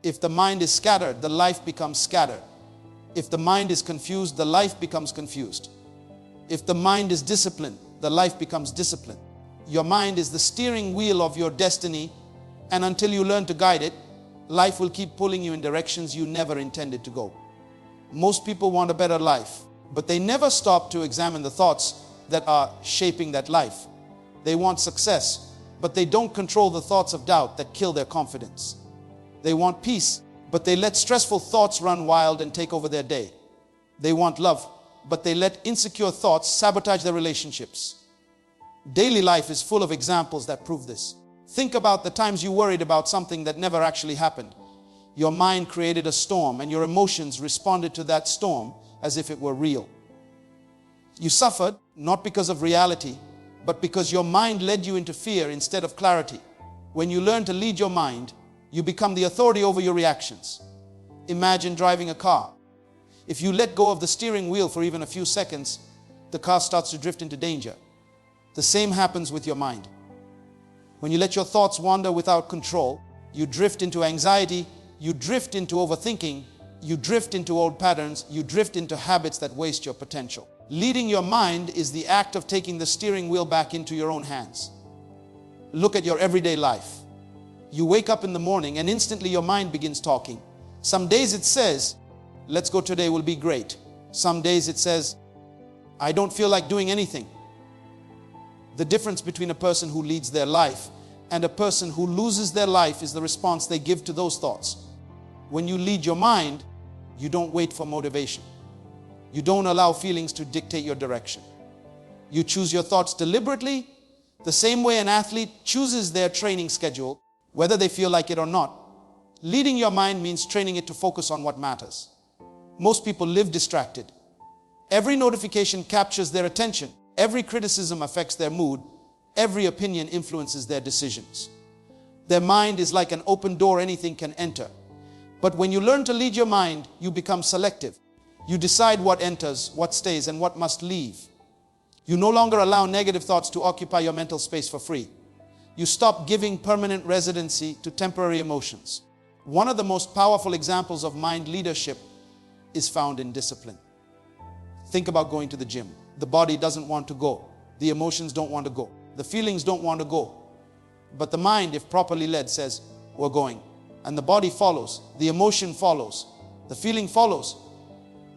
If the mind is scattered, the life becomes scattered. If the mind is confused, the life becomes confused. If the mind is disciplined, the life becomes disciplined. Your mind is the steering wheel of your destiny, and until you learn to guide it, life will keep pulling you in directions you never intended to go. Most people want a better life, but they never stop to examine the thoughts that are shaping that life. They want success, but they don't control the thoughts of doubt that kill their confidence. They want peace, but they let stressful thoughts run wild and take over their day. They want love, but they let insecure thoughts sabotage their relationships. Daily life is full of examples that prove this. Think about the times you worried about something that never actually happened. Your mind created a storm, and your emotions responded to that storm as if it were real. You suffered not because of reality, but because your mind led you into fear instead of clarity. When you learn to lead your mind, you become the authority over your reactions. Imagine driving a car. If you let go of the steering wheel for even a few seconds, the car starts to drift into danger. The same happens with your mind. When you let your thoughts wander without control, you drift into anxiety, you drift into overthinking, you drift into old patterns, you drift into habits that waste your potential. Leading your mind is the act of taking the steering wheel back into your own hands. Look at your everyday life. You wake up in the morning and instantly your mind begins talking. Some days it says, "Let's go today, will be great." Some days it says, "I don't feel like doing anything." The difference between a person who leads their life and a person who loses their life is the response they give to those thoughts. When you lead your mind, you don't wait for motivation. You don't allow feelings to dictate your direction. You choose your thoughts deliberately, the same way an athlete chooses their training schedule, whether they feel like it or not. Leading your mind means training it to focus on what matters. Most people live distracted. Every notification captures their attention. Every criticism affects their mood. Every opinion influences their decisions. Their mind is like an open door anything can enter. But when you learn to lead your mind, you become selective. You decide what enters, what stays, and what must leave. You no longer allow negative thoughts to occupy your mental space for free. You stop giving permanent residency to temporary emotions. One of the most powerful examples of mind leadership is found in discipline. Think about going to the gym. The body doesn't want to go. The emotions don't want to go. The feelings don't want to go. But the mind, if properly led, says, "We're going." And the body follows. The emotion follows. The feeling follows.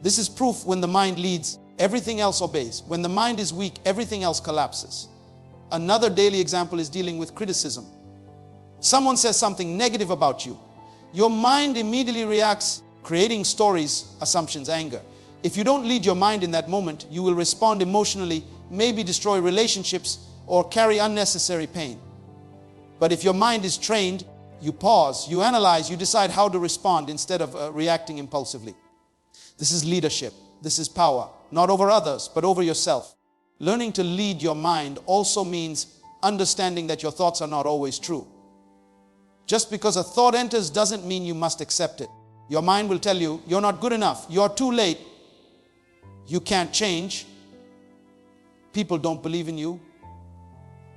This is proof when the mind leads, everything else obeys. When the mind is weak, everything else collapses. Another daily example is dealing with criticism. Someone says something negative about you. Your mind immediately reacts, creating stories, assumptions, anger. If you don't lead your mind in that moment, you will respond emotionally, maybe destroy relationships, or carry unnecessary pain. But if your mind is trained, you pause, you analyze, you decide how to respond instead of reacting impulsively. This is leadership. This is power, not over others, but over yourself. Learning to lead your mind also means understanding that your thoughts are not always true. Just because a thought enters doesn't mean you must accept it. Your mind will tell you, "You're not good enough, you're too late, you can't change, people don't believe in you."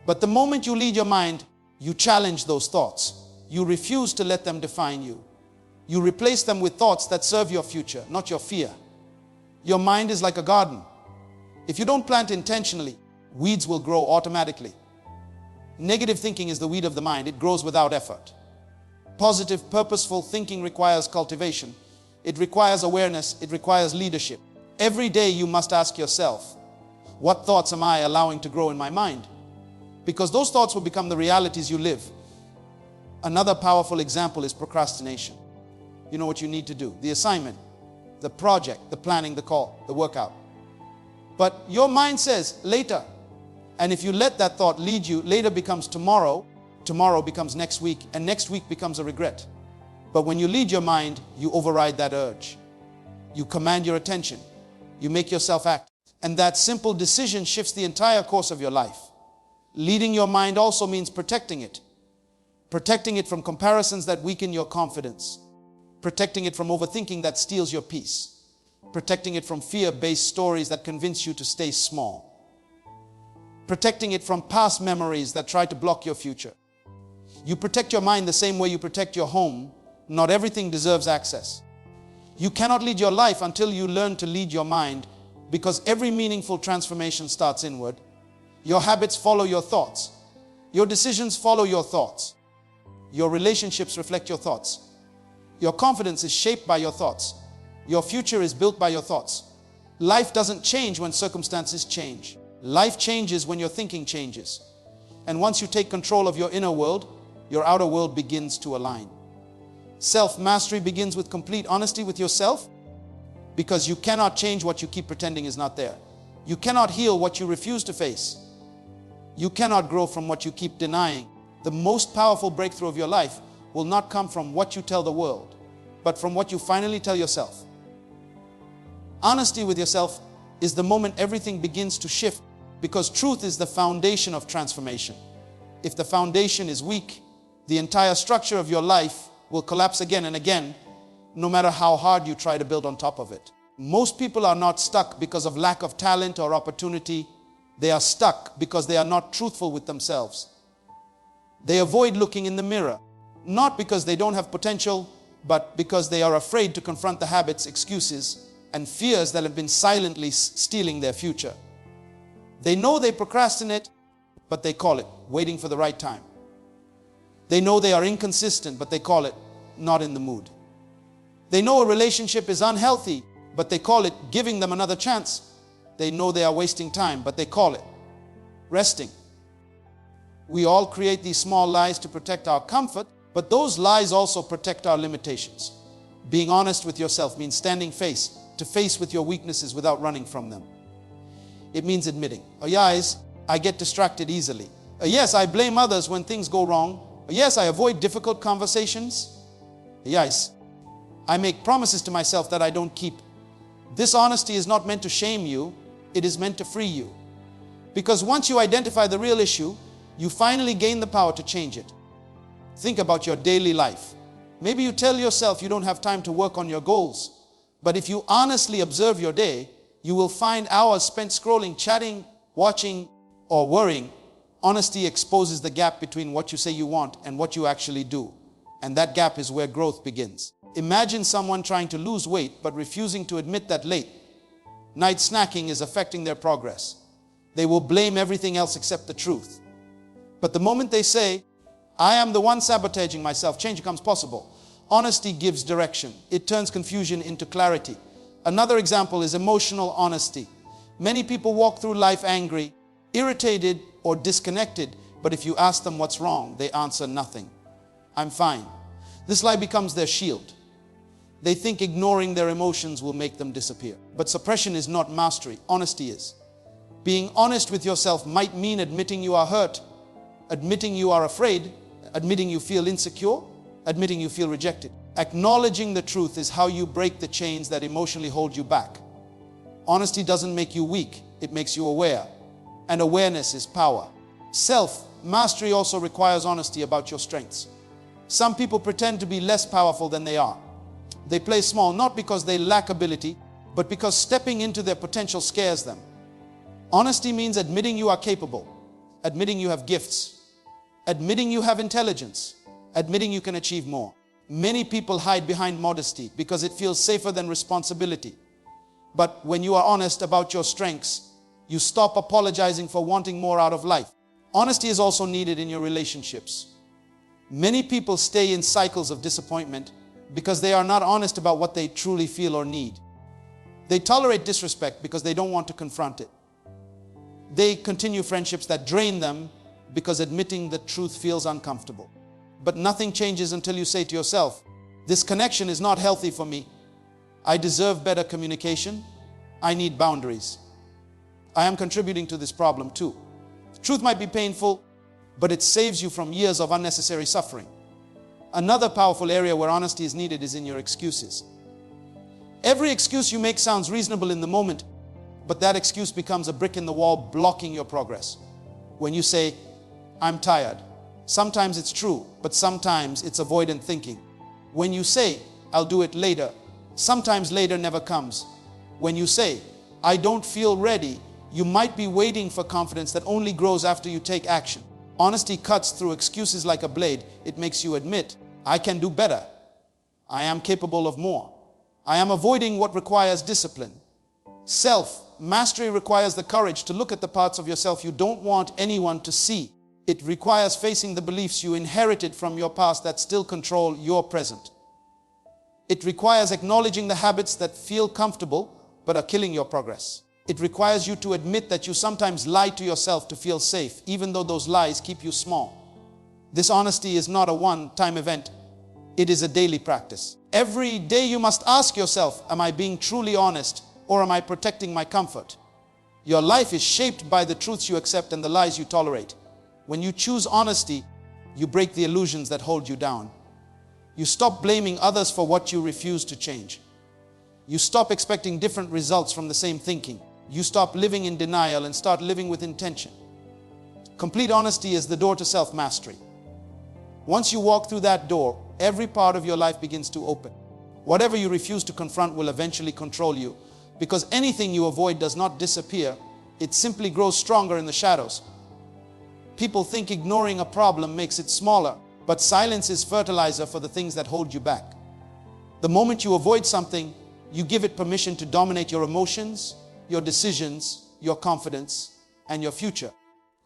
But the moment you lead your mind, you challenge those thoughts. You refuse to let them define you. You replace them with thoughts that serve your future, not your fear. Your mind is like a garden. If you don't plant intentionally, weeds will grow automatically. Negative thinking is the weed of the mind. It grows without effort. Positive, purposeful thinking requires cultivation. It requires awareness. It requires leadership. Every day you must ask yourself, what thoughts am I allowing to grow in my mind? Because those thoughts will become the realities you live. Another powerful example is procrastination. You know what you need to do. The assignment, the project, the planning, the call, the workout. But your mind says later. And if you let that thought lead you, later becomes tomorrow, tomorrow becomes next week, and next week becomes a regret. But when you lead your mind, you override that urge. You command your attention. You make yourself act. And that simple decision shifts the entire course of your life. Leading your mind also means protecting it. Protecting it from comparisons that weaken your confidence. Protecting it from overthinking that steals your peace. Protecting it from fear-based stories that convince you to stay small. Protecting it from past memories that try to block your future. You protect your mind the same way you protect your home Not everything deserves access. You cannot lead your life until you learn to lead your mind, because every meaningful transformation starts inward. Your habits follow your thoughts. Your decisions follow your thoughts. Your relationships reflect your thoughts. Your confidence is shaped by your thoughts. Your future is built by your thoughts. Life doesn't change when circumstances change. Life changes when your thinking changes. And once you take control of your inner world, your outer world begins to align. Self-mastery begins with complete honesty with yourself, because you cannot change what you keep pretending is not there. You cannot heal what you refuse to face. You cannot grow from what you keep denying. The most powerful breakthrough of your life will not come from what you tell the world, but from what you finally tell yourself. Honesty with yourself is the moment everything begins to shift, because truth is the foundation of transformation. If the foundation is weak, the entire structure of your life will collapse again and again, no matter how hard you try to build on top of it. Most people are not stuck because of lack of talent or opportunity. They are stuck because they are not truthful with themselves. They avoid looking in the mirror, not because they don't have potential, but because they are afraid to confront the habits, excuses, and fears that have been silently stealing their future. They know they procrastinate, but they call it waiting for the right time. They know they are inconsistent, but they call it not in the mood. They know a relationship is unhealthy, but they call it giving them another chance. They know they are wasting time, but they call it resting. We all create these small lies to protect our comfort, but those lies also protect our limitations. Being honest with yourself means standing face to face with your weaknesses without running from them. It means admitting, oh yes, I get distracted easily. Oh yes, I blame others when things go wrong. Oh yes, I avoid difficult conversations. Oh yes, I make promises to myself that I don't keep. This honesty is not meant to shame you. It is meant to free you. Because once you identify the real issue, you finally gain the power to change it. Think about your daily life. Maybe you tell yourself you don't have time to work on your goals. But if you honestly observe your day, you will find hours spent scrolling, chatting, watching, or worrying. Honesty exposes the gap between what you say you want and what you actually do. And that gap is where growth begins. Imagine someone trying to lose weight but refusing to admit that late night snacking is affecting their progress. They will blame everything else except the truth. But the moment they say, I am the one sabotaging myself, change becomes possible. Honesty gives direction. It turns confusion into clarity. Another example is emotional honesty. Many people walk through life angry, irritated, or disconnected, but if you ask them what's wrong, they answer nothing. I'm fine. This lie becomes their shield. They think ignoring their emotions will make them disappear. But suppression is not mastery. Honesty is. Being honest with yourself might mean admitting you are hurt, admitting you are afraid, admitting you feel insecure, admitting you feel rejected. Acknowledging the truth is how you break the chains that emotionally hold you back. Honesty doesn't make you weak. It makes you aware. And awareness is power. Self-mastery also requires honesty about your strengths. Some people pretend to be less powerful than they are. They play small, not because they lack ability, but because stepping into their potential scares them. Honesty means admitting you are capable, admitting you have gifts, admitting you have intelligence, admitting you can achieve more. Many people hide behind modesty because it feels safer than responsibility. But when you are honest about your strengths, you stop apologizing for wanting more out of life. Honesty is also needed in your relationships. Many people stay in cycles of disappointment because they are not honest about what they truly feel or need. They tolerate disrespect because they don't want to confront it. They continue friendships that drain them because admitting the truth feels uncomfortable. But nothing changes until you say to yourself, this connection is not healthy for me. I deserve better communication. I need boundaries. I am contributing to this problem too. Truth might be painful, but it saves you from years of unnecessary suffering. Another powerful area where honesty is needed is in your excuses. Every excuse you make sounds reasonable in the moment, but that excuse becomes a brick in the wall blocking your progress. When you say, I'm tired, sometimes it's true, but sometimes it's avoidant thinking. When you say, I'll do it later, sometimes later never comes. When you say, I don't feel ready, you might be waiting for confidence that only grows after you take action. Honesty cuts through excuses like a blade. It makes you admit, I can do better. I am capable of more. I am avoiding what requires discipline. Self-mastery requires the courage to look at the parts of yourself you don't want anyone to see. It requires facing the beliefs you inherited from your past that still control your present. It requires acknowledging the habits that feel comfortable but are killing your progress. It requires you to admit that you sometimes lie to yourself to feel safe, even though those lies keep you small. This honesty is not a one-time event. It is a daily practice. Every day you must ask yourself, am I being truly honest, or am I protecting my comfort? Your life is shaped by the truths you accept and the lies you tolerate. When you choose honesty, you break the illusions that hold you down. You stop blaming others for what you refuse to change. You stop expecting different results from the same thinking. You stop living in denial and start living with intention. Complete honesty is the door to self-mastery. Once you walk through that door, every part of your life begins to open. Whatever you refuse to confront will eventually control you, because anything you avoid does not disappear. It simply grows stronger in the shadows. People think ignoring a problem makes it smaller, but silence is fertilizer for the things that hold you back. The moment you avoid something, you give it permission to dominate your emotions, your decisions, your confidence, and your future.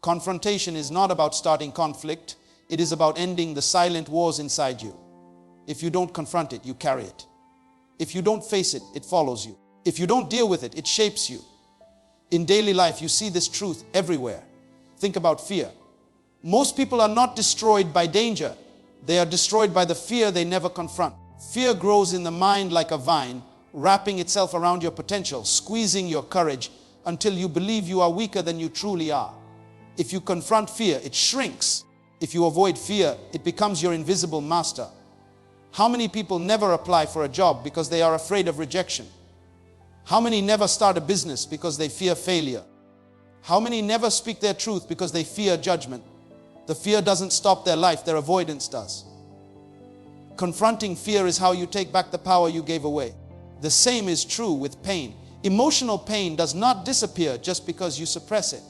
Confrontation is not about starting conflict. It is about ending the silent wars inside you. If you don't confront it, you carry it. If you don't face it, it follows you. If you don't deal with it, it shapes you. In daily life, you see this truth everywhere. Think about fear. Most people are not destroyed by danger. They are destroyed by the fear they never confront. Fear grows in the mind like a vine, wrapping itself around your potential, squeezing your courage until you believe you are weaker than you truly are. If you confront fear, it shrinks. If you avoid fear, it becomes your invisible master. How many people never apply for a job because they are afraid of rejection? How many never start a business because they fear failure? How many never speak their truth because they fear judgment? The fear doesn't stop their life, their avoidance does. Confronting fear is how you take back the power you gave away. The same is true with pain. Emotional pain does not disappear just because you suppress it.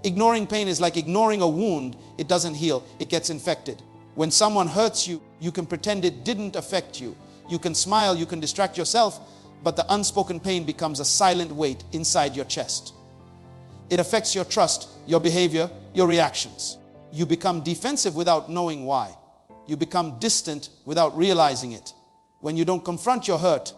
Ignoring pain is like ignoring a wound. It doesn't heal, it gets infected. When someone hurts you, you can pretend it didn't affect you. You can smile, you can distract yourself, but the unspoken pain becomes a silent weight inside your chest. It affects your trust, your behavior, your reactions. You become defensive without knowing why. You become distant without realizing it. When you don't confront your hurt,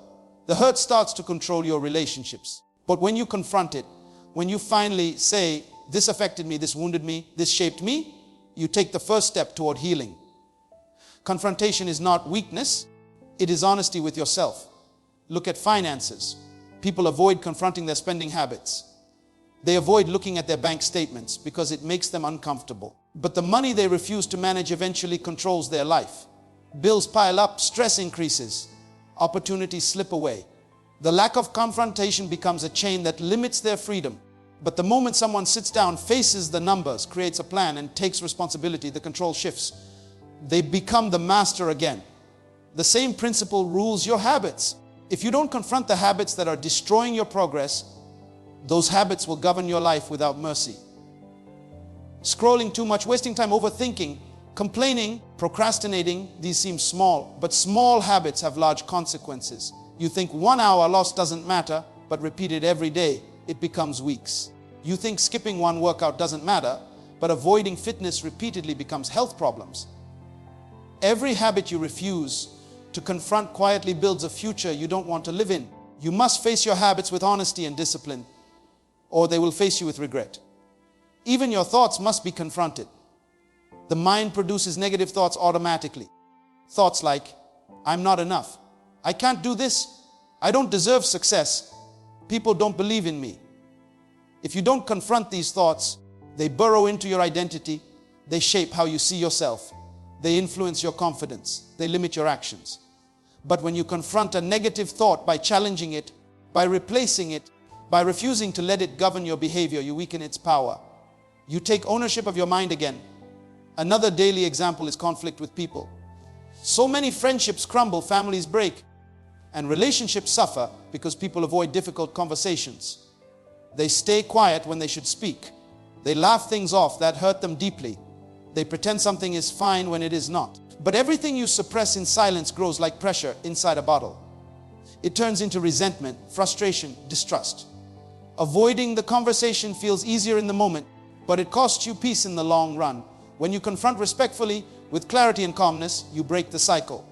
the hurt starts to control your relationships. But when you confront it, when you finally say, this affected me, this wounded me, this shaped me, you take the first step toward healing. Confrontation is not weakness, it is honesty with yourself. Look at finances. People avoid confronting their spending habits. They avoid looking at their bank statements because it makes them uncomfortable. But the money they refuse to manage eventually controls their life. Bills pile up, stress increases, opportunities slip away. The lack of confrontation becomes a chain that limits their freedom. But the moment someone sits down, faces the numbers, creates a plan, and takes responsibility, the control shifts. They become the master again. The same principle rules your habits. If you don't confront the habits that are destroying your progress, those habits will govern your life without mercy. Scrolling too much, wasting time overthinking, complaining, procrastinating, these seem small, but small habits have large consequences. You think 1 hour lost doesn't matter, but repeated every day, it becomes weeks. You think skipping one workout doesn't matter, but avoiding fitness repeatedly becomes health problems. Every habit you refuse to confront quietly builds a future you don't want to live in. You must face your habits with honesty and discipline, or they will face you with regret. Even your thoughts must be confronted. The mind produces negative thoughts automatically. Thoughts like, I'm not enough. I can't do this. I don't deserve success. People don't believe in me. If you don't confront these thoughts, they burrow into your identity. They shape how you see yourself. They influence your confidence. They limit your actions. But when you confront a negative thought by challenging it, by replacing it, by refusing to let it govern your behavior, you weaken its power. You take ownership of your mind again. Another daily example is conflict with people. So many friendships crumble, families break, and relationships suffer because people avoid difficult conversations. They stay quiet when they should speak. They laugh things off that hurt them deeply. They pretend something is fine when it is not. But everything you suppress in silence grows like pressure inside a bottle. It turns into resentment, frustration, distrust. Avoiding the conversation feels easier in the moment, but it costs you peace in the long run. When you confront respectfully, with clarity and calmness, you break the cycle.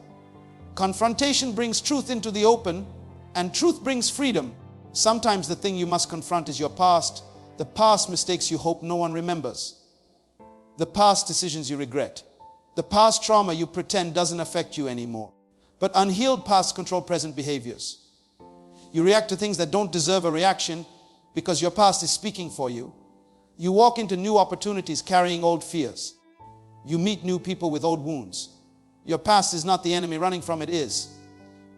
Confrontation brings truth into the open, and truth brings freedom. Sometimes the thing you must confront is your past, the past mistakes you hope no one remembers, the past decisions you regret, the past trauma you pretend doesn't affect you anymore. But unhealed past control present behaviors. You react to things that don't deserve a reaction because your past is speaking for you. You walk into new opportunities carrying old fears. You meet new people with old wounds. Your past is not the enemy running from it is.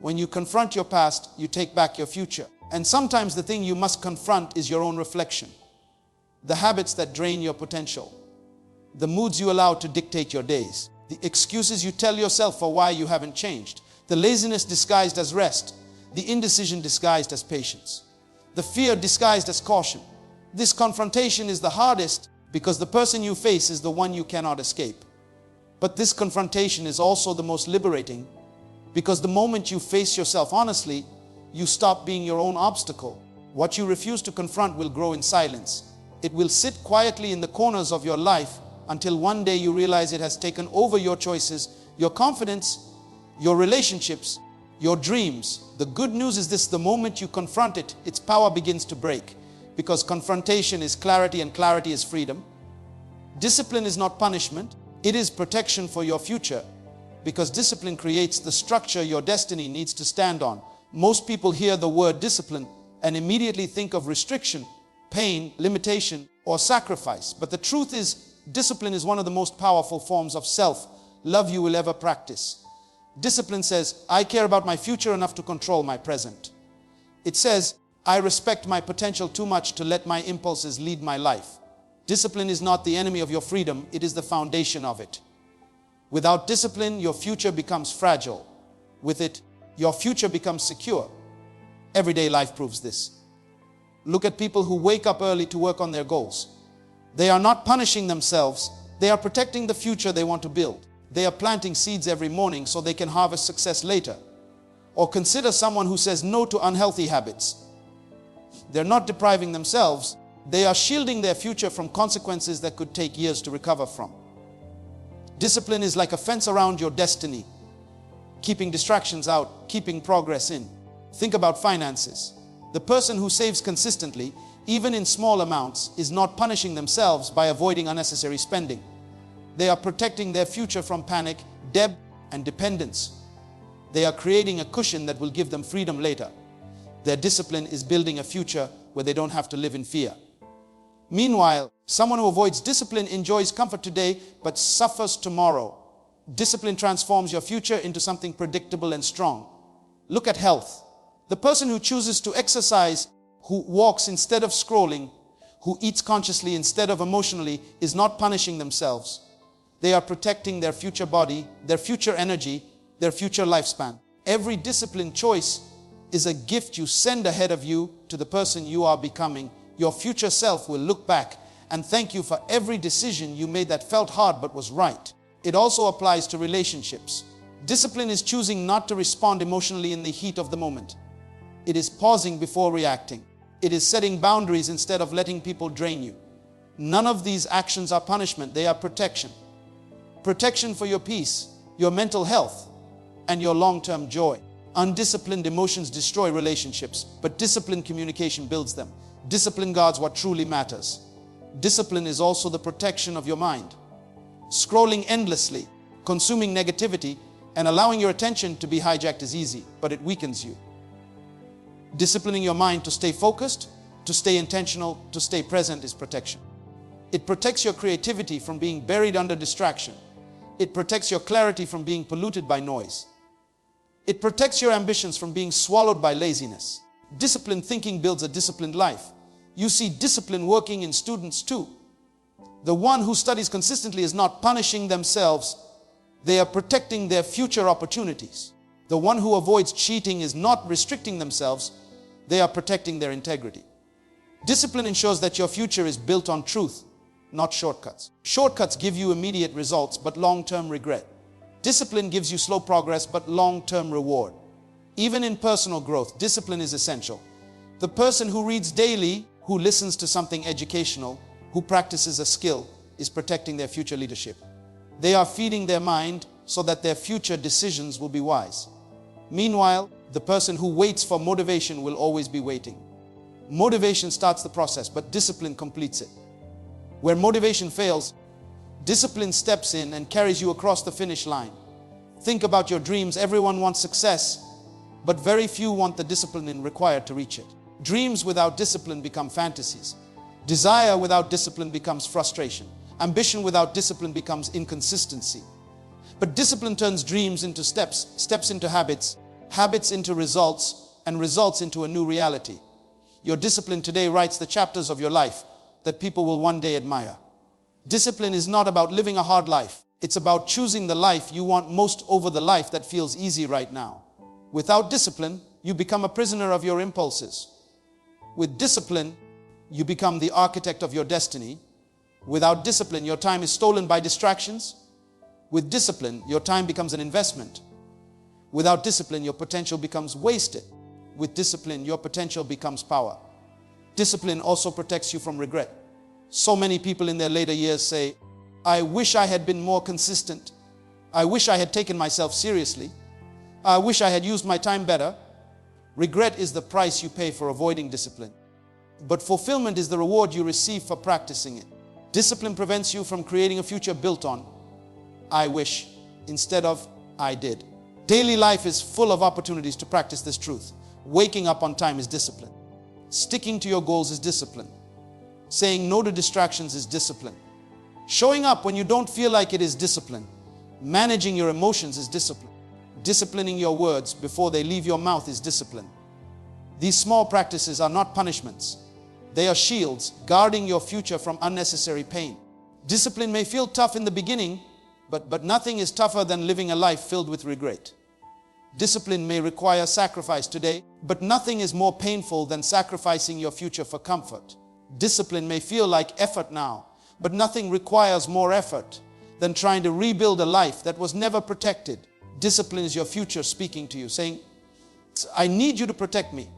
When you confront your past, you take back your future. And sometimes the thing you must confront is your own reflection. The habits that drain your potential. The moods you allow to dictate your days. The excuses you tell yourself for why you haven't changed. The laziness disguised as rest. The indecision disguised as patience. The fear disguised as caution. This confrontation is the hardest because the person you face is the one you cannot escape. But this confrontation is also the most liberating because the moment you face yourself honestly, you stop being your own obstacle. What you refuse to confront will grow in silence. It will sit quietly in the corners of your life until one day you realize it has taken over your choices, your confidence, your relationships, your dreams. The good news is this: the moment you confront it, its power begins to break. Because confrontation is clarity and clarity is freedom. Discipline is not punishment. It is protection for your future. Because discipline creates the structure your destiny needs to stand on. Most people hear the word discipline and immediately think of restriction, pain, limitation, or sacrifice. But the truth is, discipline is one of the most powerful forms of self-love you will ever practice. Discipline says, I care about my future enough to control my present. It says, I respect my potential too much to let my impulses lead my life. Discipline is not the enemy of your freedom, it is the foundation of it. Without discipline, your future becomes fragile. With it, your future becomes secure. Everyday life proves this. Look at people who wake up early to work on their goals. They are not punishing themselves, they are protecting the future they want to build. They are planting seeds every morning so they can harvest success later. Or consider someone who says no to unhealthy habits. They're not depriving themselves, they are shielding their future from consequences that could take years to recover from. Discipline is like a fence around your destiny, keeping distractions out, keeping progress in. Think about finances. The person who saves consistently, even in small amounts, is not punishing themselves by avoiding unnecessary spending. They are protecting their future from panic, debt, and dependence. They are creating a cushion that will give them freedom later. Their discipline is building a future where they don't have to live in fear. Meanwhile, someone who avoids discipline enjoys comfort today but suffers tomorrow. Discipline transforms your future into something predictable and strong. Look at health. The person who chooses to exercise, who walks instead of scrolling, who eats consciously instead of emotionally, is not punishing themselves. They are protecting their future body, their future energy, their future lifespan. Every disciplined choice is a gift you send ahead of you to the person you are becoming. Your future self will look back and thank you for every decision you made that felt hard but was right. It also applies to relationships. Discipline is choosing not to respond emotionally in the heat of the moment. It is pausing before reacting. It is setting boundaries instead of letting people drain you. None of these actions are punishment, they are protection. Protection for your peace, your mental health, and your long-term joy. Undisciplined emotions destroy relationships, but disciplined communication builds them. Discipline guards what truly matters. Discipline is also the protection of your mind. Scrolling endlessly, consuming negativity, and allowing your attention to be hijacked is easy, but it weakens you. Disciplining your mind to stay focused, to stay intentional, to stay present is protection. It protects your creativity from being buried under distraction. It protects your clarity from being polluted by noise. It protects your ambitions from being swallowed by laziness. Disciplined thinking builds a disciplined life. You see discipline working in students too. The one who studies consistently is not punishing themselves. They are protecting their future opportunities. The one who avoids cheating is not restricting themselves. They are protecting their integrity. Discipline ensures that your future is built on truth, not shortcuts. Shortcuts give you immediate results, but long-term regret. Discipline gives you slow progress but long-term reward. Even in personal growth, discipline is essential. The person who reads daily, who listens to something educational, who practices a skill, is protecting their future leadership. They are feeding their mind so that their future decisions will be wise. Meanwhile, the person who waits for motivation will always be waiting. Motivation starts the process, but discipline completes it. Where motivation fails, discipline steps in and carries you across the finish line. Think about your dreams. Everyone wants success, but very few want the discipline required to reach it. Dreams without discipline become fantasies. Desire without discipline becomes frustration. Ambition without discipline becomes inconsistency. But discipline turns dreams into steps, steps into habits, habits into results, and results into a new reality. Your discipline today writes the chapters of your life that people will one day admire. Discipline is not about living a hard life. It's about choosing the life you want most over the life that feels easy right now. Without discipline, you become a prisoner of your impulses. With discipline, you become the architect of your destiny. Without discipline, your time is stolen by distractions. With discipline, your time becomes an investment. Without discipline, your potential becomes wasted. With discipline, your potential becomes power. Discipline also protects you from regret. So many people in their later years say, I wish I had been more consistent. I wish I had taken myself seriously. I wish I had used my time better. Regret is the price you pay for avoiding discipline. But fulfillment is the reward you receive for practicing it. Discipline prevents you from creating a future built on I wish instead of I did. Daily life is full of opportunities to practice this truth. Waking up on time is discipline. Sticking to your goals is discipline. Saying no to distractions is discipline. Showing up when you don't feel like it is discipline. Managing your emotions is discipline. Disciplining your words before they leave your mouth is discipline. These small practices are not punishments. They are shields guarding your future from unnecessary pain. Discipline may feel tough in the beginning, but nothing is tougher than living a life filled with regret. Discipline may require sacrifice today, but nothing is more painful than sacrificing your future for comfort. Discipline may feel like effort now, but nothing requires more effort than trying to rebuild a life that was never protected. Discipline is your future speaking to you, saying, I need you to protect me.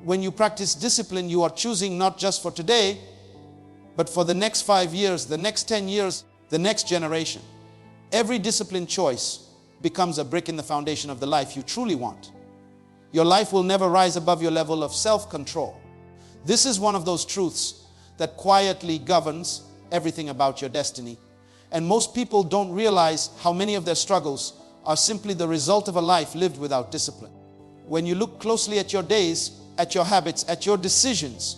When you practice discipline, you are choosing not just for today, but for the next 5 years, the next 10 years, the next generation. Every disciplined choice becomes a brick in the foundation of the life you truly want. Your life will never rise above your level of self-control. This is one of those truths that quietly governs everything about your destiny. And most people don't realize how many of their struggles are simply the result of a life lived without discipline. When you look closely at your days, at your habits, at your decisions,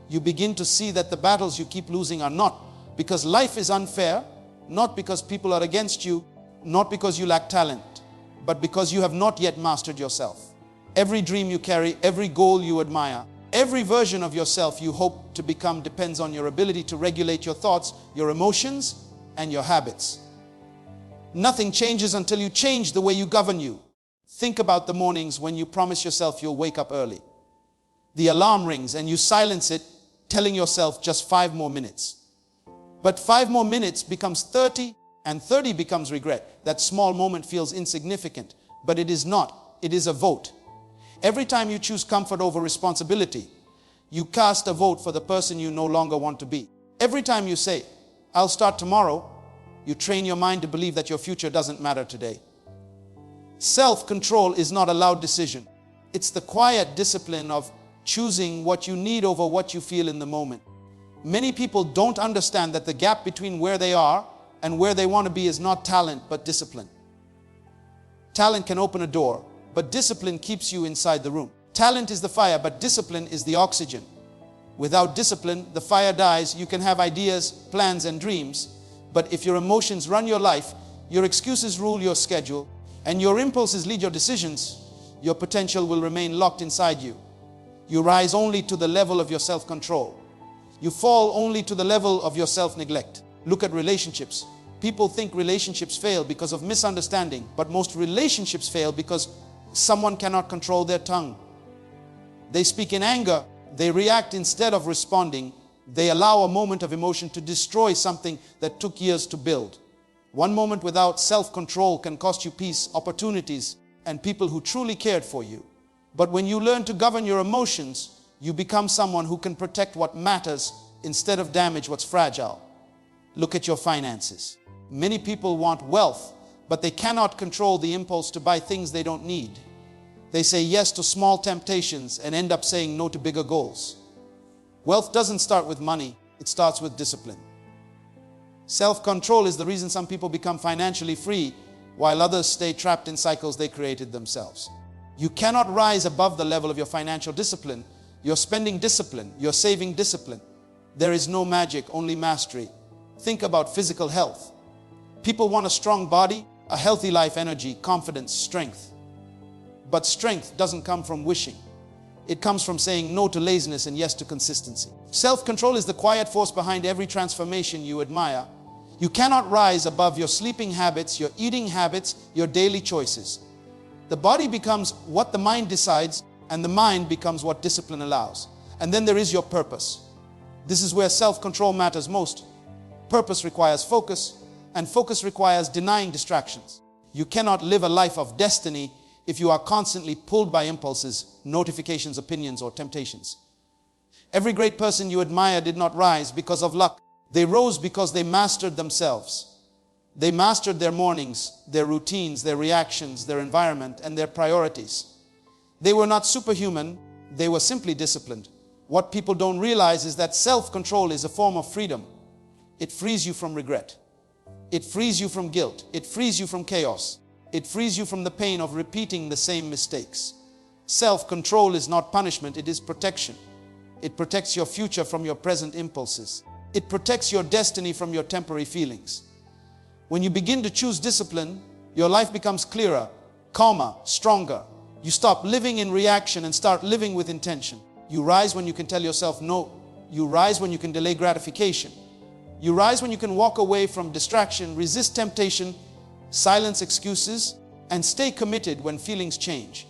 you begin to see that the battles you keep losing are not because life is unfair, not because people are against you, not because you lack talent, but because you have not yet mastered yourself. Every dream you carry, every goal you admire, every version of yourself you hope to become depends on your ability to regulate your thoughts, your emotions, and your habits. Nothing changes until you change the way you govern you. Think about the mornings when you promise yourself you'll wake up early. The alarm rings and you silence it, telling yourself just 5 more minutes. But 5 more minutes becomes 30, and 30 becomes regret. That small moment feels insignificant, but it is not. It is a vote. Every time you choose comfort over responsibility, you cast a vote for the person you no longer want to be. Every time you say, I'll start tomorrow, you train your mind to believe that your future doesn't matter today. Self-control is not a loud decision. It's the quiet discipline of choosing what you need over what you feel in the moment. Many people don't understand that the gap between where they are and where they want to be is not talent, but discipline. Talent can open a door, but discipline keeps you inside the room. Talent is the fire, but discipline is the oxygen. Without discipline, the fire dies. You can have ideas, plans, and dreams, but if your emotions run your life, your excuses rule your schedule, and your impulses lead your decisions, your potential will remain locked inside you. You rise only to the level of your self-control. You fall only to the level of your self-neglect. Look at relationships. People think relationships fail because of misunderstanding, but most relationships fail because someone cannot control their tongue. They speak in anger. They react instead of responding. They allow a moment of emotion to destroy something that took years to build. One moment without self-control can cost you peace, opportunities, and people who truly cared for you. But when you learn to govern your emotions, you become someone who can protect what matters instead of damage what's fragile. Look at your finances. Many people want wealth, but they cannot control the impulse to buy things they don't need. They say yes to small temptations and end up saying no to bigger goals. Wealth doesn't start with money, it starts with discipline. Self-control is the reason some people become financially free, while others stay trapped in cycles they created themselves. You cannot rise above the level of your financial discipline. You're spending discipline, you're saving discipline. There is no magic, only mastery. Think about physical health. People want a strong body, a healthy life, energy, confidence, strength. But strength doesn't come from wishing. It comes from saying no to laziness and yes to consistency. Self-control is the quiet force behind every transformation you admire. You cannot rise above your sleeping habits, your eating habits, your daily choices. The body becomes what the mind decides, and the mind becomes what discipline allows. And then there is your purpose. This is where self-control matters most. Purpose requires focus, and focus requires denying distractions. You cannot live a life of destiny if you are constantly pulled by impulses, notifications, opinions, or temptations. Every great person you admire did not rise because of luck. They rose because they mastered themselves. They mastered their mornings, their routines, their reactions, their environment, and their priorities. They were not superhuman, they were simply disciplined. What people don't realize is that self-control is a form of freedom. It frees you from regret. It frees you from guilt. It frees you from chaos. It frees you from the pain of repeating the same mistakes. Self-control is not punishment, it is protection. It protects your future from your present impulses. It protects your destiny from your temporary feelings. When you begin to choose discipline, your life becomes clearer, calmer, stronger. You stop living in reaction and start living with intention. You rise when you can tell yourself no. You rise when you can delay gratification. You rise when you can walk away from distraction, resist temptation, silence excuses, and stay committed when feelings change.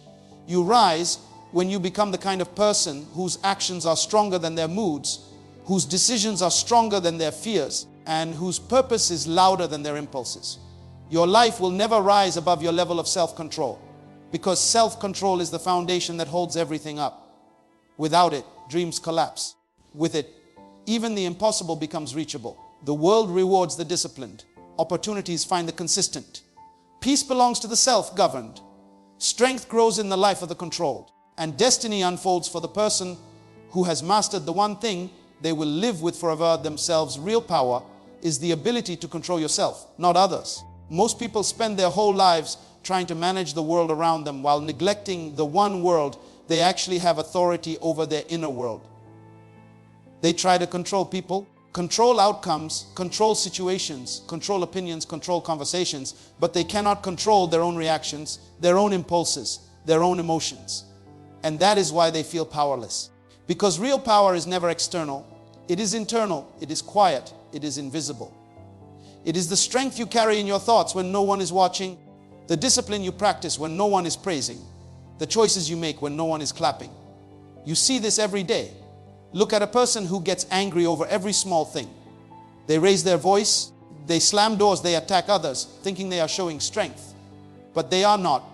You rise when you become the kind of person whose actions are stronger than their moods, whose decisions are stronger than their fears, and whose purpose is louder than their impulses. Your life will never rise above your level of self-control, because self-control is the foundation that holds everything up. Without it, dreams collapse. With it, even the impossible becomes reachable. The world rewards the disciplined. Opportunities find the consistent. Peace belongs to the self-governed. Strength grows in the life of the controlled. And destiny unfolds for the person who has mastered the one thing they will live with forever themselves. Real power is the ability to control yourself, not others. Most people spend their whole lives trying to manage the world around them while neglecting the one world they actually have authority over, their inner world. They try to control people, control outcomes, control situations, control opinions, control conversations, but they cannot control their own reactions, their own impulses, their own emotions. And that is why they feel powerless. Because real power is never external. It is internal, it is quiet, it is invisible. It is the strength you carry in your thoughts when no one is watching, the discipline you practice when no one is praising, the choices you make when no one is clapping. You see this every day. Look at a person who gets angry over every small thing. They raise their voice, they slam doors, they attack others, thinking they are showing strength. But they are not.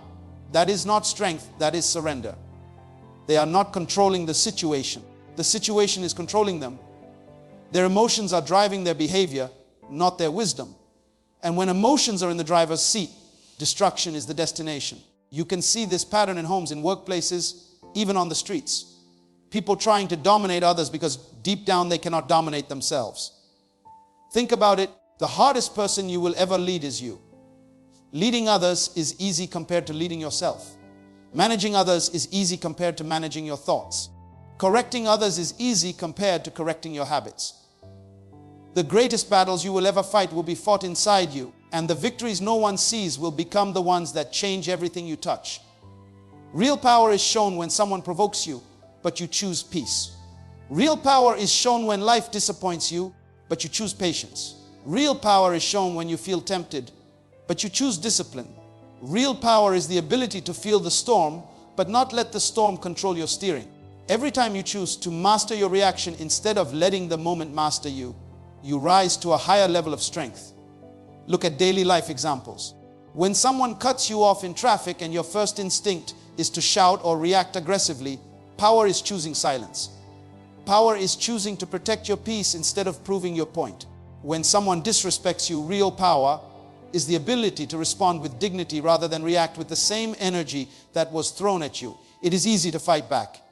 That is not strength, that is surrender. They are not controlling the situation. The situation is controlling them. Their emotions are driving their behavior, not their wisdom. And when emotions are in the driver's seat, destruction is the destination. You can see this pattern in homes, in workplaces, even on the streets. People trying to dominate others because deep down they cannot dominate themselves. Think about it. The hardest person you will ever lead is you. Leading others is easy compared to leading yourself. Managing others is easy compared to managing your thoughts. Correcting others is easy compared to correcting your habits. The greatest battles you will ever fight will be fought inside you, and the victories no one sees will become the ones that change everything you touch. Real power is shown when someone provokes you, but you choose peace. Real power is shown when life disappoints you, but you choose patience. Real power is shown when you feel tempted, but you choose discipline. Real power is the ability to feel the storm, but not let the storm control your steering. Every time you choose to master your reaction instead of letting the moment master you, you rise to a higher level of strength. Look at daily life examples. When someone cuts you off in traffic and your first instinct is to shout or react aggressively, power is choosing silence. Power is choosing to protect your peace instead of proving your point. When someone disrespects you, real power is the ability to respond with dignity rather than react with the same energy that was thrown at you. It is easy to fight back.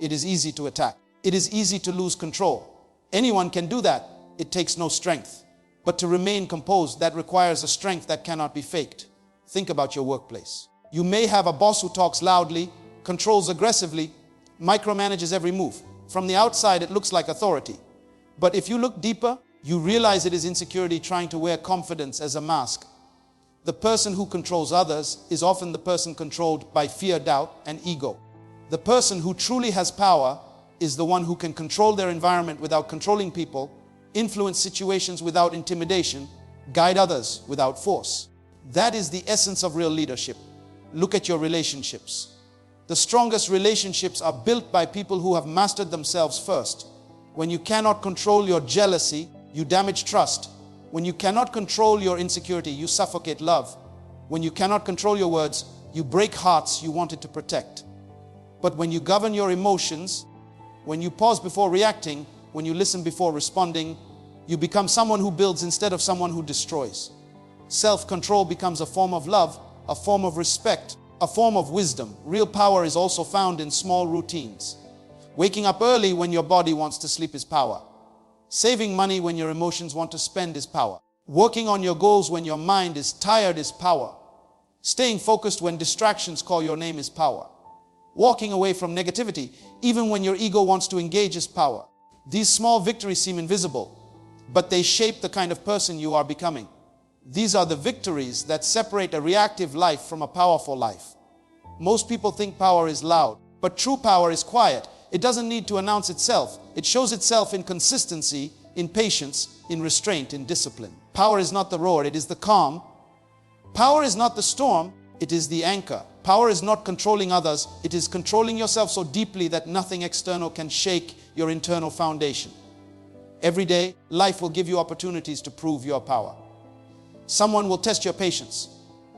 It is easy to attack. It is easy to lose control. Anyone can do that. It takes no strength. But to remain composed, that requires a strength that cannot be faked. Think about your workplace. You may have a boss who talks loudly, controls aggressively, micromanages every move. From the outside, it looks like authority. But if you look deeper, you realize it is insecurity trying to wear confidence as a mask. The person who controls others is often the person controlled by fear, doubt, and ego. The person who truly has power is the one who can control their environment without controlling people, influence situations without intimidation, guide others without force. That is the essence of real leadership. Look at your relationships. The strongest relationships are built by people who have mastered themselves first. When you cannot control your jealousy, you damage trust. When you cannot control your insecurity, you suffocate love. When you cannot control your words, you break hearts you wanted to protect. But when you govern your emotions, when you pause before reacting, when you listen before responding, you become someone who builds instead of someone who destroys. Self-control becomes a form of love, a form of respect, a form of wisdom. Real power is also found in small routines. Waking up early when your body wants to sleep is power. Saving money when your emotions want to spend is power. Working on your goals when your mind is tired is power. Staying focused when distractions call your name is power. Walking away from negativity, even when your ego wants to engage, is power. These small victories seem invisible, but they shape the kind of person you are becoming. These are the victories that separate a reactive life from a powerful life. Most people think power is loud, but true power is quiet. It doesn't need to announce itself. It shows itself in consistency, in patience, in restraint, in discipline. Power is not the roar, it is the calm. Power is not the storm, it is the anchor. Power is not controlling others, it is controlling yourself so deeply that nothing external can shake your internal foundation. Every day, life will give you opportunities to prove your power. Someone will test your patience.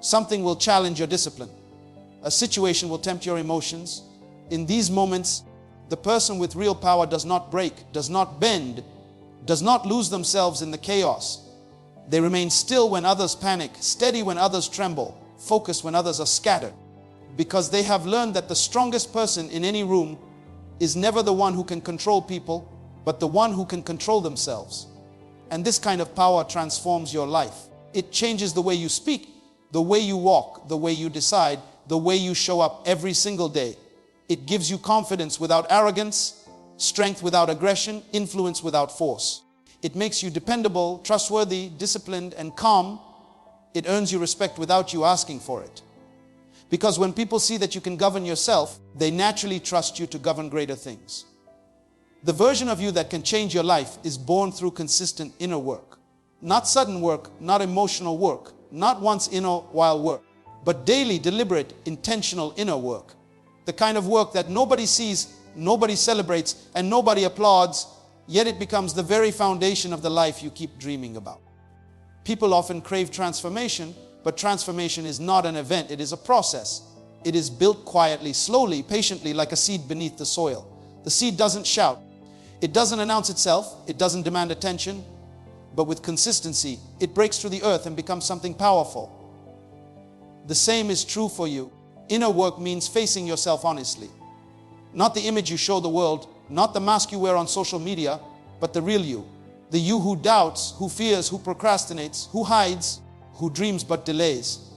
Something will challenge your discipline. A situation will tempt your emotions. In these moments, the person with real power does not break, does not bend, does not lose themselves in the chaos. They remain still when others panic, steady when others tremble, focused when others are scattered. Because they have learned that the strongest person in any room is never the one who can control people, but the one who can control themselves. And this kind of power transforms your life. It changes the way you speak, the way you walk, the way you decide, the way you show up every single day. It gives you confidence without arrogance, strength without aggression, influence without force. It makes you dependable, trustworthy, disciplined, and calm. It earns you respect without you asking for it. Because when people see that you can govern yourself, they naturally trust you to govern greater things. The version of you that can change your life is born through consistent inner work. Not sudden work, not emotional work, not once in a while work, but daily, deliberate, intentional inner work. The kind of work that nobody sees, nobody celebrates, and nobody applauds, yet it becomes the very foundation of the life you keep dreaming about. People often crave transformation, but transformation is not an event, it is a process. It is built quietly, slowly, patiently, like a seed beneath the soil. The seed doesn't shout. It doesn't announce itself. It doesn't demand attention. But with consistency, it breaks through the earth and becomes something powerful. The same is true for you. Inner work means facing yourself honestly. Not the image you show the world, not the mask you wear on social media, but the real you. The you who doubts, who fears, who procrastinates, who hides, who dreams but delays.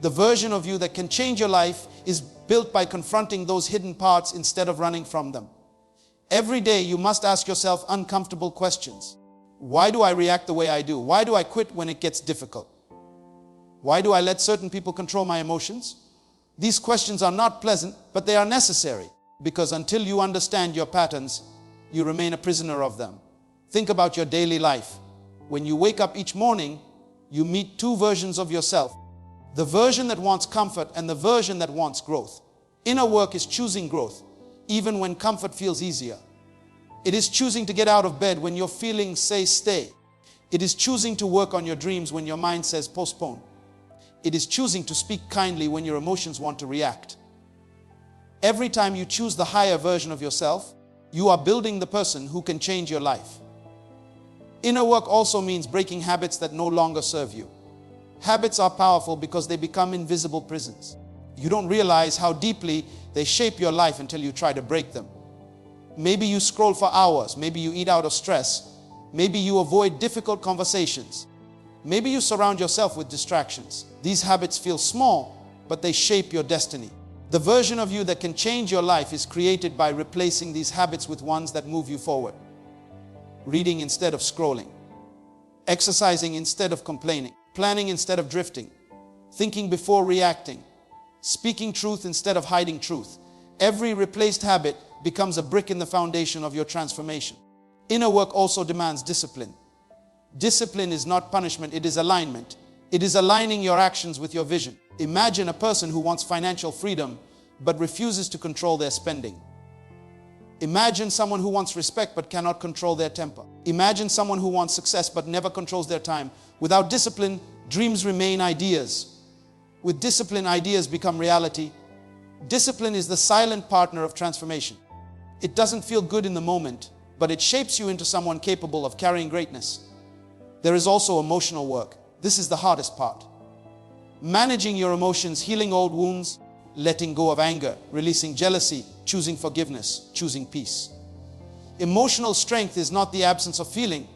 The version of you that can change your life is built by confronting those hidden parts instead of running from them. Every day you must ask yourself uncomfortable questions. Why do I react the way I do? Why do I quit when it gets difficult? Why do I let certain people control my emotions? These questions are not pleasant, but they are necessary, because until you understand your patterns, you remain a prisoner of them. Think about your daily life. When you wake up each morning, you meet two versions of yourself. The version that wants comfort and the version that wants growth. Inner work is choosing growth, even when comfort feels easier. It is choosing to get out of bed when your feelings say stay. It is choosing to work on your dreams when your mind says postpone. It is choosing to speak kindly when your emotions want to react. Every time you choose the higher version of yourself, you are building the person who can change your life. Inner work also means breaking habits that no longer serve you. Habits are powerful because they become invisible prisons. You don't realize how deeply they shape your life until you try to break them. Maybe you scroll for hours. Maybe you eat out of stress. Maybe you avoid difficult conversations. Maybe you surround yourself with distractions. These habits feel small, but they shape your destiny. The version of you that can change your life is created by replacing these habits with ones that move you forward. Reading instead of scrolling. Exercising instead of complaining. Planning instead of drifting. Thinking before reacting. Speaking truth instead of hiding truth. Every replaced habit becomes a brick in the foundation of your transformation. Inner work also demands discipline. Discipline is not punishment, it is alignment. It is aligning your actions with your vision. Imagine a person who wants financial freedom but refuses to control their spending. Imagine someone who wants respect but cannot control their temper. Imagine someone who wants success but never controls their time. Without discipline, dreams remain ideas. With discipline, ideas become reality. Discipline is the silent partner of transformation. It doesn't feel good in the moment, but it shapes you into someone capable of carrying greatness. There is also emotional work. This is the hardest part. Managing your emotions, healing old wounds, letting go of anger, releasing jealousy, choosing forgiveness, choosing peace. Emotional strength is not the absence of feeling.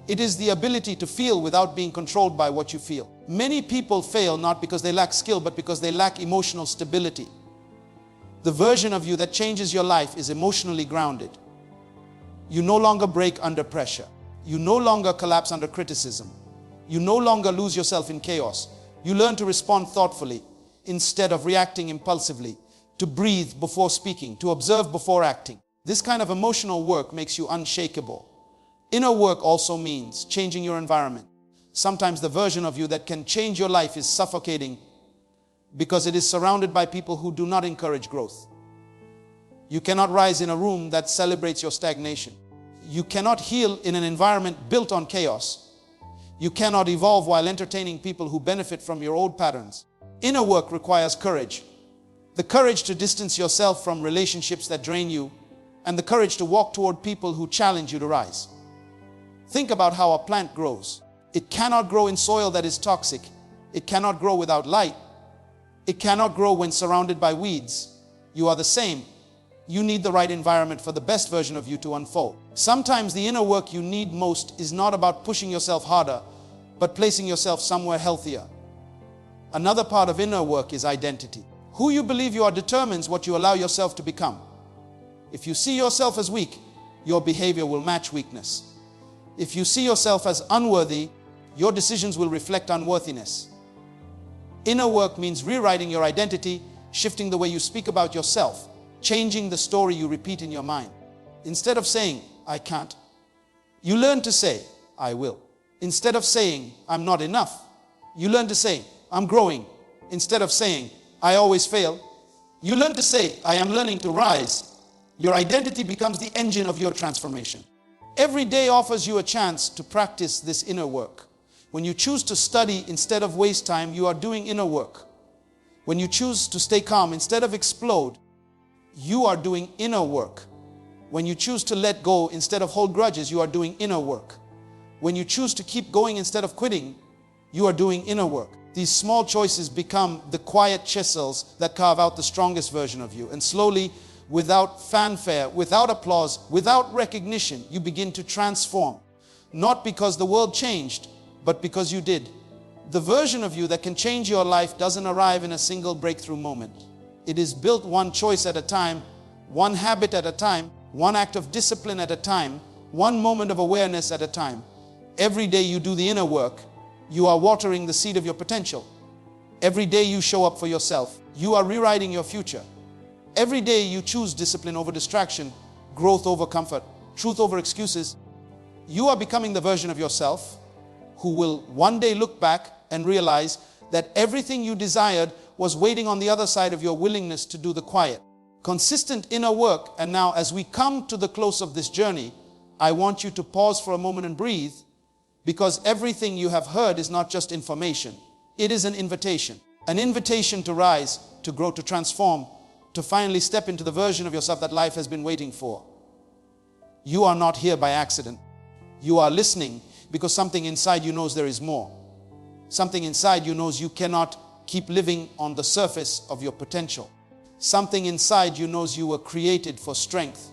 It is the ability to feel without being controlled by what you feel. Many people fail not because they lack skill, but because they lack emotional stability. The version of you that changes your life is emotionally grounded. You no longer break under pressure. You no longer collapse under criticism. You no longer lose yourself in chaos. You learn to respond thoughtfully instead of reacting impulsively, to breathe before speaking, to observe before acting. This kind of emotional work makes you unshakable. Inner work also means changing your environment. Sometimes the version of you that can change your life is suffocating because it is surrounded by people who do not encourage growth. You cannot rise in a room that celebrates your stagnation. You cannot heal in an environment built on chaos. You cannot evolve while entertaining people who benefit from your old patterns. Inner work requires courage. The courage to distance yourself from relationships that drain you, and the courage to walk toward people who challenge you to rise. Think about how a plant grows. It cannot grow in soil that is toxic. It cannot grow without light. It cannot grow when surrounded by weeds. You are the same. You need the right environment for the best version of you to unfold. Sometimes the inner work you need most is not about pushing yourself harder, but placing yourself somewhere healthier. Another part of inner work is identity. Who you believe you are determines what you allow yourself to become. If you see yourself as weak, your behavior will match weakness. If you see yourself as unworthy, your decisions will reflect unworthiness. Inner work means rewriting your identity, shifting the way you speak about yourself, changing the story you repeat in your mind. Instead of saying, I can't, you learn to say, I will. Instead of saying, I'm not enough, you learn to say, I'm growing. Instead of saying, I always fail, you learn to say, I am learning to rise. Your identity becomes the engine of your transformation. Every day offers you a chance to practice this inner work. When you choose to study instead of waste time, you are doing inner work. When you choose to stay calm instead of explode, you are doing inner work. When you choose to let go instead of hold grudges, you are doing inner work. When you choose to keep going instead of quitting, you are doing inner work. These small choices become the quiet chisels that carve out the strongest version of you. And slowly, without fanfare, without applause, without recognition, you begin to transform. Not because the world changed, but because you did. The version of you that can change your life doesn't arrive in a single breakthrough moment. It is built one choice at a time, one habit at a time, one act of discipline at a time, one moment of awareness at a time. Every day you do the inner work, you are watering the seed of your potential. Every day you show up for yourself, you are rewriting your future. Every day you choose discipline over distraction, growth over comfort, truth over excuses. You are becoming the version of yourself who will one day look back and realize that everything you desired was waiting on the other side of your willingness to do the quiet. Consistent inner work. And now, as we come to the close of this journey, I want you to pause for a moment and breathe, Because everything you have heard is not just information. It is an invitation. An invitation to rise, to grow, to transform, to finally step into the version of yourself that life has been waiting for. You are not here by accident. You are listening because something inside you knows there is more. Something inside you knows you cannot keep living on the surface of your potential. Something inside you knows you were created for strength,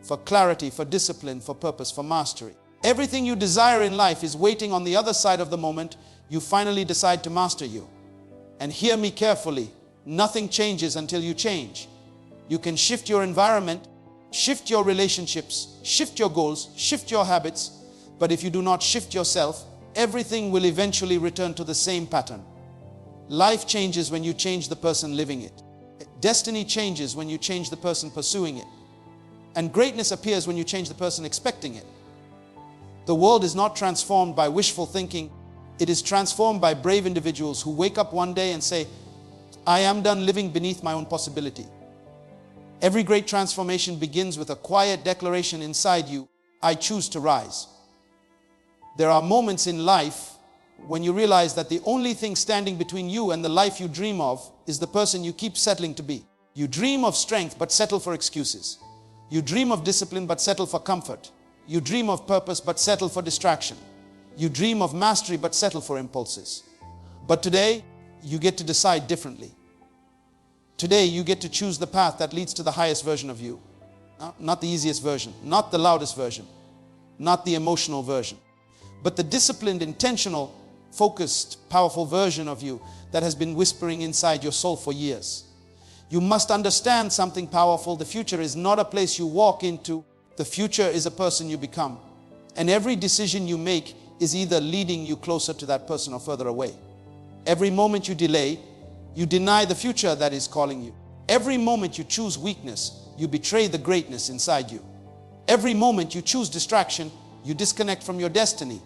for clarity, for discipline, for purpose, for mastery. Everything you desire in life is waiting on the other side of the moment you finally decide to master you. And hear me carefully, nothing changes until you change. You can shift your environment, shift your relationships, shift your goals, shift your habits, but if you do not shift yourself, everything will eventually return to the same pattern. Life changes when you change the person living it. Destiny changes when you change the person pursuing it. And greatness appears when you change the person expecting it. The world is not transformed by wishful thinking. It is transformed by brave individuals who wake up one day and say, I am done living beneath my own possibility. Every great transformation begins with a quiet declaration inside you, I choose to rise. There are moments in life when you realize that the only thing standing between you and the life you dream of is the person you keep settling to be. You dream of strength but settle for excuses. You dream of discipline but settle for comfort. You dream of purpose but settle for distraction. You dream of mastery but settle for impulses. But today, you get to decide differently. Today, you get to choose the path that leads to the highest version of you. Not the easiest version, not the loudest version, not the emotional version, but the disciplined, intentional, focused, powerful version of you that has been whispering inside your soul for years. You must understand something powerful. The future is not a place you walk into. The future is a person you become. And every decision you make is either leading you closer to that person or further away. Every moment you delay, you deny the future that is calling you. Every moment you choose weakness, you betray the greatness inside you. Every moment you choose distraction, you disconnect from your destiny.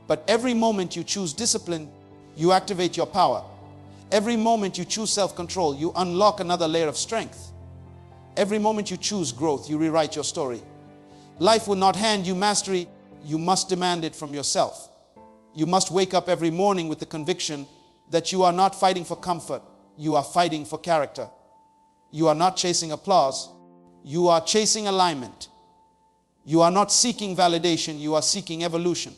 But every moment you choose discipline, you activate your power. Every moment you choose self-control, you unlock another layer of strength. Every moment you choose growth, you rewrite your story. Life will not hand you mastery. You must demand it from yourself. You must wake up every morning with the conviction that you are not fighting for comfort. You are fighting for character. You are not chasing applause. You are chasing alignment. You are not seeking validation. You are seeking evolution.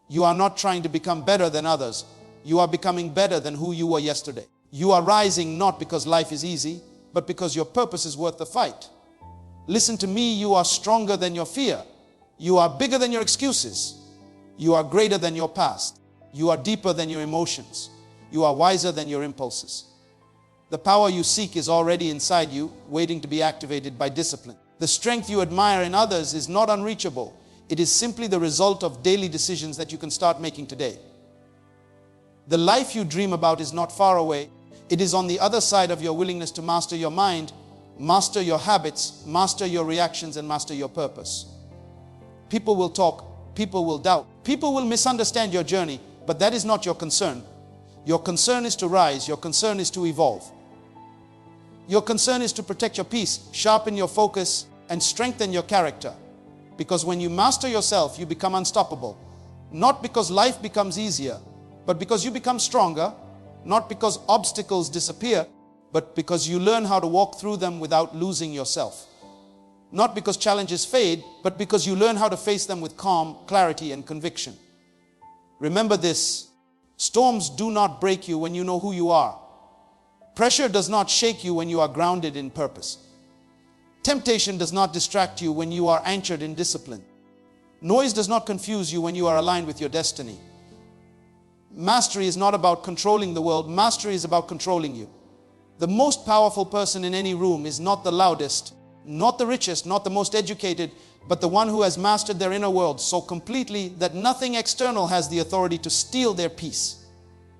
You are not trying to become better than others. You are becoming better than who you were yesterday. You are rising not because life is easy, but because your purpose is worth the fight. Listen to me, you are stronger than your fear. You are bigger than your excuses. You are greater than your past. You are deeper than your emotions. You are wiser than your impulses. The power you seek is already inside you, waiting to be activated by discipline. The strength you admire in others is not unreachable. It is simply the result of daily decisions that you can start making today. The life you dream about is not far away. It is on the other side of your willingness to master your mind, master your habits, master your reactions, and master your purpose. People will talk, people will doubt, people will misunderstand your journey, but that is not your concern. Your concern is to rise, your concern is to evolve. Your concern is to protect your peace, sharpen your focus, and strengthen your character. Because when you master yourself, you become unstoppable. Not because life becomes easier, but because you become stronger. Not because obstacles disappear, but because you learn how to walk through them without losing yourself. Not because challenges fade, but because you learn how to face them with calm, clarity, and conviction. Remember this: storms do not break you when you know who you are. Pressure does not shake you when you are grounded in purpose. Temptation does not distract you when you are anchored in discipline. Noise does not confuse you when you are aligned with your destiny. Mastery is not about controlling the world. Mastery is about controlling you. The most powerful person in any room is not the loudest, not the richest, not the most educated, but the one who has mastered their inner world so completely that nothing external has the authority to steal their peace.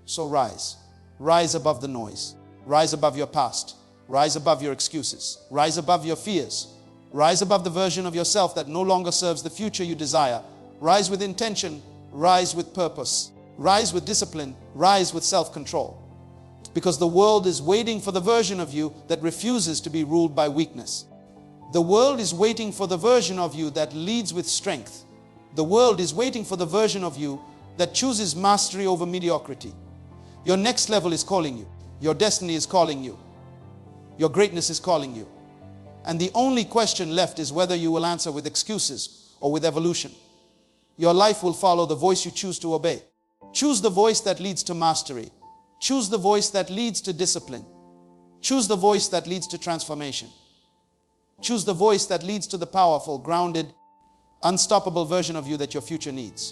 So rise. Rise above the noise. Rise above your past. Rise above your excuses. Rise above your fears. Rise above the version of yourself that no longer serves the future you desire. Rise with intention. Rise with purpose. Rise with discipline. Rise with self-control. Because the world is waiting for the version of you that refuses to be ruled by weakness. The world is waiting for the version of you that leads with strength, The world is waiting for the version of you that chooses mastery over mediocrity. Your next level is calling you. Your destiny is calling you. Your greatness is calling you. And the only question left is whether you will answer with excuses or with evolution. Your life will follow the voice you choose to obey. Choose the voice that leads to mastery. Choose the voice that leads to discipline. Choose the voice that leads to transformation. Choose the voice that leads to the powerful, grounded, unstoppable version of you that your future needs.